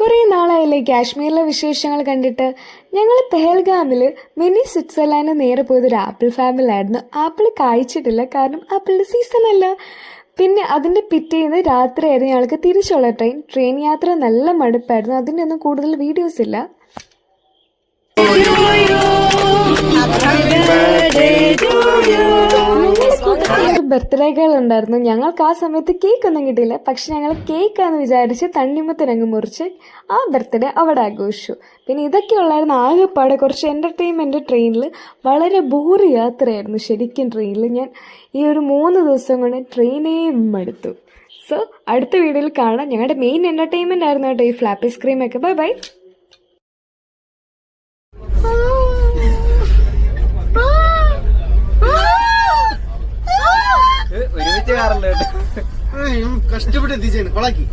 കുറേ നാളായില്ലേ കാശ്മീരിലെ വിശേഷങ്ങൾ കണ്ടിട്ട്. ഞങ്ങൾ പെഹൽഗാമിൽ മിനി സ്വിറ്റ്സർലാൻഡ് നേരെ പോയത് ഒരു ആപ്പിൾ ഫാമിലായിരുന്നു. ആപ്പിൾ കായ്ച്ചിട്ടില്ല, കാരണം ആപ്പിളിൻ്റെ സീസൺ അല്ല. പിന്നെ അതിൻ്റെ പിറ്റേന്ന് രാത്രിയായിരുന്നു ഞങ്ങൾക്ക് തിരിച്ചുള്ള ട്രെയിൻ യാത്ര നല്ല മടുപ്പായിരുന്നു. അതിൻ്റെ ഒന്നും കൂടുതൽ വീഡിയോസ് ഇല്ല. ബർത്ത്ഡേകൾ ഉണ്ടായിരുന്നു. ഞങ്ങൾക്ക് ആ സമയത്ത് കേക്ക് ഒന്നും കിട്ടിയില്ല. പക്ഷെ ഞങ്ങൾ കേക്കാന്ന് വിചാരിച്ച് തണ്ണിമത്തനങ്ങ് മുറിച്ച് ആ ബർത്ത്ഡേ അവിടെ ആഘോഷിച്ചു. പിന്നെ ഇതൊക്കെ ഉള്ളായിരുന്നു ആകെപ്പാടെ കുറച്ച് എൻ്റർടൈൻമെൻറ്റ്. ട്രെയിനിൽ വളരെ ബോറ് യാത്രയായിരുന്നു ശരിക്കും. ട്രെയിനിൽ ഞാൻ ഈ ഒരു 3 ദിവസം കൊണ്ട് ട്രെയിനേ മടുത്തു. സോ അടുത്ത വീഡിയോയിൽ കാണാം. ഞങ്ങളുടെ മെയിൻ എൻ്റർടൈൻമെൻ്റ് ആയിരുന്നു കേട്ടോ ഈ ഫ്ലാപ്പി സ്ക്രീമൊക്കെ. Bye bye. കഷ്ടപ്പെട്ട് എത്തിച്ചേന് കൊളാക്കി.